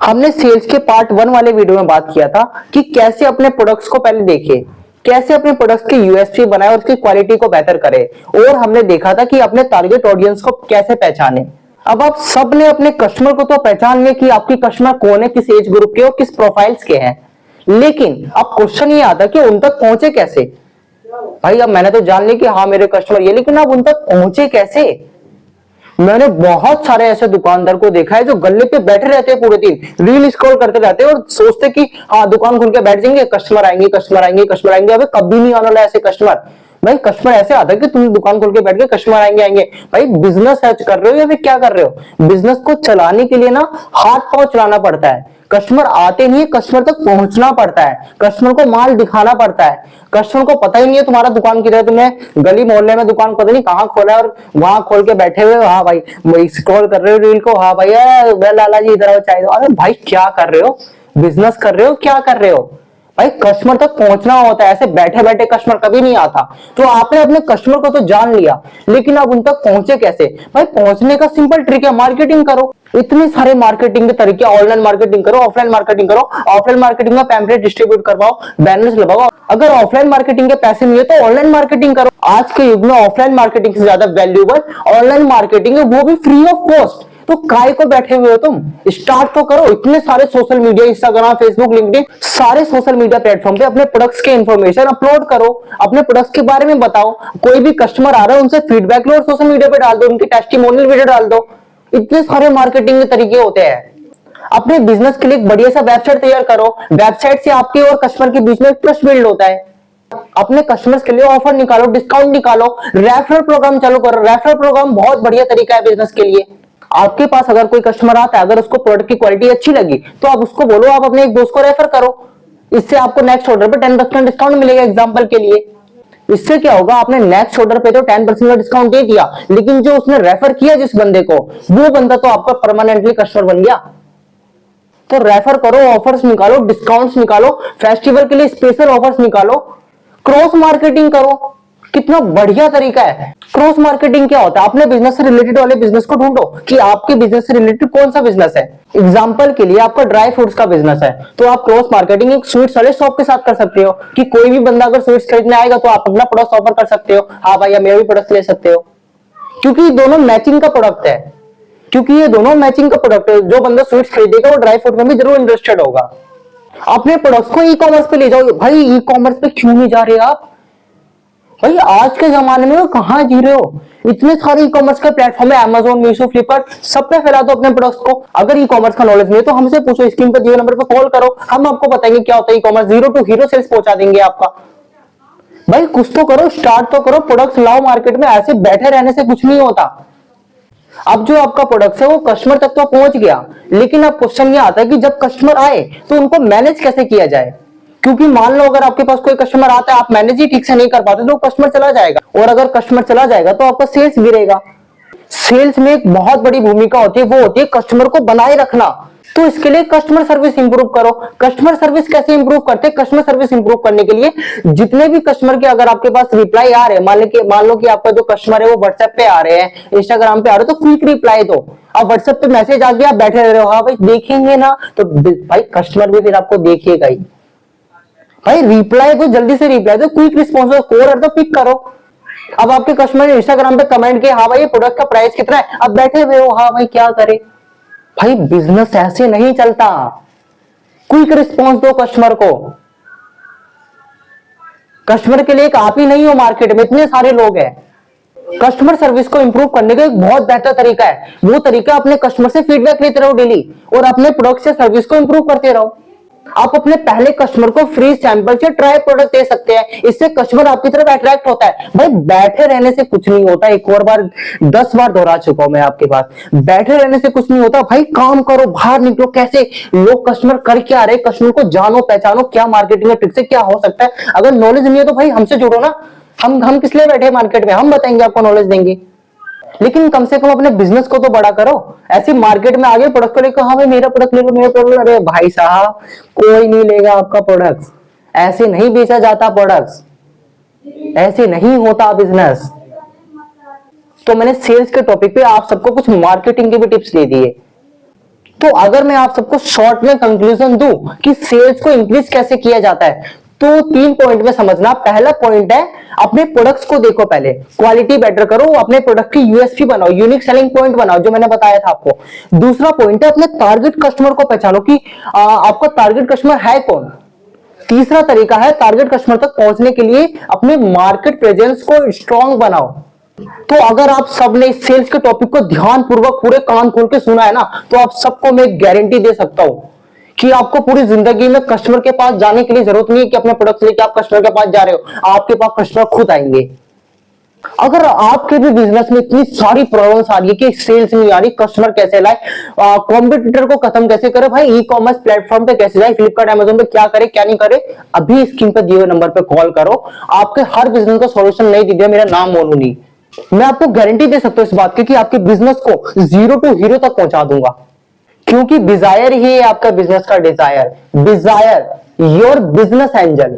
हमने सेल्स के पार्ट 1 वाले वीडियो में बात किया था कि कैसे अपने प्रोडक्ट्स को पहले देखें, कैसे अपने प्रोडक्ट्स की यूएसपी बनाए और उसकी क्वालिटी को बेहतर करें, और हमने देखा था कि अपने टारगेट ऑडियंस को कैसे पहचाने। अब आप सब ने अपने कस्टमर को तो पहचान लिया कि आपकी कस्टमर कौन है, किस एज ग्रुप के और किस प्रोफाइल्स के हैं, लेकिन अब क्वेश्चन ये आता कि उन तक पहुंचे कैसे। भाई अब मैंने तो जान लिया कि हाँ मेरे कस्टमर ये, लेकिन अब उन तक पहुंचे कैसे। मैंने बहुत सारे ऐसे दुकानदार को देखा है जो गल्ले पे बैठे रहते हैं, पूरे दिन रील स्क्रॉल करते रहते हैं और सोचते कि हाँ दुकान खुल के बैठ जाएंगे, कस्टमर आएंगे कस्टमर आएंगे कस्टमर आएंगे। अबे कभी नहीं आने वाला ऐसे कस्टमर। भाई कस्टमर ऐसे आता है कि तुम दुकान खोल के बैठ गए कस्टमर आएंगे आएंगे। भाई बिजनेस सर्च कर रहे हो या फिर क्या कर रहे हो। बिजनेस को चलाने के लिए ना हाथ पांव चलाना पड़ता है। कस्टमर आते नहीं है, कस्टमर तक पहुंचना पड़ता है, कस्टमर को माल दिखाना पड़ता है। कस्टमर को पता ही नहीं है तुम्हारा दुकान किधर है, तुमने गली मोहल्ले में दुकान पता नहीं कहाँ खोला है और वहां खोल के बैठे हुए, हाँ भाई स्क्रॉल कर रहे हो रील को, हाँ भाई लाला जी इधर आओ चाय दो। अरे भाई क्या कर रहे हो, बिजनेस कर रहे हो क्या कर रहे हो। भाई कस्टमर तक पहुंचना होता है, ऐसे बैठे बैठे कस्टमर कभी नहीं आता। तो आपने अपने कस्टमर को तो जान लिया, लेकिन अब उन तक पहुंचे कैसे। भाई पहुंचने का सिंपल ट्रिक है, मार्केटिंग करो। इतने सारे मार्केटिंग के तरीके, ऑनलाइन मार्केटिंग करो, ऑफलाइन मार्केटिंग करो। ऑफलाइन मार्केटिंग में पैम्पलेट डिस्ट्रीब्यूट करवाओ, बैनर्स लगाओ। अगर ऑफलाइन मार्केटिंग के पैसे नहीं है तो ऑनलाइन मार्केटिंग करो। आज के युग में ऑफलाइन मार्केटिंग से ज्यादा वैल्यूएबल ऑनलाइन मार्केटिंग है, वो भी फ्री ऑफ कॉस्ट। तो काय को बैठे हुए हो तुम, स्टार्ट तो करो। इतने सारे social media, Instagram, Facebook, LinkedIn, सारे सोशल मीडिया प्लेटफॉर्म पे अपने प्रोडक्ट्स के इंफॉर्मेशन अपलोड करो, अपने प्रोडक्ट्स के बारे में बताओ। कोई भी कस्टमर आ रहा है उनसे फीडबैक लो और सोशल मीडिया पे डाल दो, उनकी टेस्टिमोनियल वीडियो डाल दो। इतने सारे मार्केटिंग के तरीके होते हैं। अपने बिजनेस के लिए एक बढ़िया सा वेबसाइट तैयार करो। वेबसाइट से आपके और कस्टमर के बीच में ट्रस्ट बिल्ड होता है। अपने कस्टमर्स के लिए ऑफर निकालो, डिस्काउंट निकालो, रेफरल प्रोग्राम चालू करो। रेफरल प्रोग्राम बहुत बढ़िया तरीका है बिजनेस के लिए। आपके पास अगर कोई कस्टमर आता है, अगर उसको प्रोडक्ट की क्वालिटी अच्छी लगी तो आप उसको बोलो आप अपने एक दोस्त को रेफर करो, इससे आपको नेक्स्ट ऑर्डर पे 10% डिस्काउंट मिलेगा। एग्जांपल के लिए इससे क्या होगा, आपने नेक्स्ट ऑर्डर पे तो 10% का डिस्काउंट दे दिया, लेकिन जो उसने रेफर किया जिस बंदे को, वो बंदा तो आपका परमानेंटली कस्टमर बन गया। तो रेफर करो, ऑफर्स निकालो, डिस्काउंट्स निकालो, फेस्टिवल के लिए स्पेशल ऑफर्स निकालो, क्रॉस मार्केटिंग करो। कितना बढ़िया तरीका है। क्रॉस मार्केटिंग क्या होता है, अपने बिजनेस से रिलेटेड वाले बिजनेस को ढूंढो कि आपके बिजनेस से रिलेटेड कौन सा बिजनेस है। एग्जांपल के लिए आपका ड्राई फ्रूट्स का बिजनेस है तो आप क्रॉस मार्केटिंग एक स्वीट्स वाले शॉप के साथ कर सकते हो कि कोई भी बंदा अगर स्वीट्स खरीदने आएगा तो आप अपना प्रोडक्ट ऑफर कर सकते हो, हाँ भाई मेरा भी प्रोडक्ट ले सकते हो, क्योंकि दोनों मैचिंग का प्रोडक्ट है। क्योंकि ये दोनों मैचिंग का प्रोडक्ट है, जो बंदा स्वीट्स खरीदेगा वो ड्राई फ्रूट में भी जरूर इंटरेस्टेड होगा। अपने प्रोडक्ट्स को ई कॉमर्स पे ले जाओ। भाई ई कॉमर्स पे क्यों नहीं जा रहे आप। भाई आज के जमाने में कहां जी रहे हो। इतने सारे ई कॉमर्स के प्लेटफॉर्म है, अमेजोन, मीशो, फ्लिपकार्ट, सब पे फैला दो अपने प्रोडक्ट्स को। अगर ई कॉमर्स का नॉलेज नहीं है तो हमसे पूछो, स्क्रीन पर दिए नंबर पर कॉल करो, हम आपको बताएंगे क्या होता है e commerce. 0 to hero sales पहुंचा देंगे आपका। भाई कुछ तो करो, स्टार्ट तो करो, प्रोडक्ट्स लाओ मार्केट में। ऐसे बैठे रहने से कुछ नहीं होता। अब जो आपका प्रोडक्ट है वो कस्टमर तक तो पहुंच गया, लेकिन अब क्वेश्चन ये आता है कि जब कस्टमर आए तो उनको मैनेज कैसे किया जाए। क्योंकि मान लो अगर आपके पास कोई कस्टमर आता है, आप मैनेज ही ठीक से नहीं कर पाते तो कस्टमर चला जाएगा, और अगर कस्टमर चला जाएगा तो आपका सेल्स गिरेगा। सेल्स में एक बहुत बड़ी भूमिका होती है, वो होती है कस्टमर को बनाए रखना। तो इसके लिए कस्टमर सर्विस इंप्रूव करो। कस्टमर सर्विस कैसे इंप्रूव करते हैं, कस्टमर सर्विस इंप्रूव करने के लिए जितने भी कस्टमर के अगर आपके पास रिप्लाई आ रहे हैं, मान लो कि आपका जो कस्टमर है वो व्हाट्सएप पे आ रहे हैं, इंस्टाग्राम पे आ रहे हैं, तो क्विक रिप्लाई दो। अब व्हाट्सएप पे मैसेज आ गया, आप बैठे रह रहे हो, हाँ भाई देखेंगे ना, तो भाई कस्टमर भी फिर आपको देखिएगा ही। भाई रिप्लाई को जल्दी से रिप्लाई दो, क्विक रिस्पॉन्स दो, कोर तो पिक करो। अब आपके कस्टमर ने इंस्टाग्राम पे कमेंट किया, हाँ भाई ये प्रोडक्ट का प्राइस कितना है, अब बैठे हुए हो, हाँ भाई क्या करे। भाई बिजनेस ऐसे नहीं चलता। क्विक रिस्पॉन्स दो कस्टमर को। कस्टमर के लिए एक आप ही नहीं हो, मार्केट में इतने सारे लोग हैं। कस्टमर सर्विस को इंप्रूव करने का एक बहुत बेहतर तरीका है, वो तरीका अपने कस्टमर से फीडबैक लेते रहो डेली, और अपने प्रोडक्ट से सर्विस को इंप्रूव करते रहो। आप अपने पहले कस्टमर को फ्री सैंपल से ट्राई प्रोडक्ट दे सकते हैं, इससे कस्टमर आपकी तरफ अट्रैक्ट होता है। भाई बैठे रहने से कुछ नहीं होता, एक और बार 10 बार दोहरा चुका हूं मैं आपके पास, बैठे रहने से कुछ नहीं होता। भाई काम करो, बाहर निकलो। कैसे लोग कस्टमर कर क्या रहे, कस्टमर को जानो, पहचानो, क्या मार्केटिंग में ट्रिक से क्या हो सकता है। अगर नॉलेज नहीं है तो भाई हमसे जुड़ो ना, हम किस लिए बैठे मार्केट में, हम बताएंगे आपको, नॉलेज देंगे। लेकिन कम से कम अपने बिजनेस को तो बड़ा करो। ऐसे मार्केट में आगे प्रोडक्ट को लेकर, हाँ भाई मेरा प्रोडक्ट ले लो, मेरा प्रोडक्ट। अरे भाई साहब कोई नहीं लेगा आपका प्रोडक्ट। ऐसे नहीं बेचा जाता प्रोडक्ट्स, ऐसे नहीं होता बिजनेस। तो मैंने सेल्स के टॉपिक पे आप सबको कुछ मार्केटिंग के भी टिप्स दे दिए। तो अगर मैं आप सबको शॉर्ट में कंक्लूजन दूं कि सेल्स को इंक्रीज कैसे किया जाता है, तो 3 पॉइंट में समझना। पहला पॉइंट है अपने प्रोडक्ट्स को देखो, पहले क्वालिटी बेटर करो, अपने प्रोडक्ट की यूएसपी बनाओ, यूनिक सेलिंग पॉइंट बनाओ, जो मैंने बताया था आपको। दूसरा पॉइंट है अपने टारगेट कस्टमर को पहचानो कि आपका टारगेट कस्टमर है कौन। तीसरा तरीका है टारगेट कस्टमर तक पहुंचने के लिए अपने मार्केट प्रेजेंस को स्ट्रांग बनाओ। तो अगर आप सबने इस सेल्स के टॉपिक को ध्यानपूर्वक पूरे कान खोल के सुना है ना, तो आप सबको मैं गारंटी दे सकता हूं कि आपको पूरी जिंदगी में कस्टमर के पास जाने के लिए जरूरत नहीं है कि अपने प्रोडक्ट लेके आप कस्टमर के पास जा रहे हो, आपके पास कस्टमर खुद आएंगे। अगर आपके भी बिजनेस में इतनी सारी प्रॉब्लम्स आ रही है कि सेल्स नहीं आ रही, कस्टमर कैसे लाए, कॉम्पिटिटर को खत्म कैसे करे, भाई ई कॉमर्स प्लेटफॉर्म पे कैसे जाए, फ्लिपकार्ट अमेजोन पे क्या करे क्या नहीं करे, अभी स्क्रीन पे दिए हुए नंबर पे कॉल करो। आपके हर बिजनेस का सॉल्यूशन नहीं दीजिए, मेरा नाम मोनू नहीं, मैं आपको गारंटी दे सकता हूं इस बात की कि आपके बिजनेस को 0 टू हीरो तक पहुंचा दूंगा। क्योंकि डिजायर ही है आपका बिजनेस का desire, desire your business angel.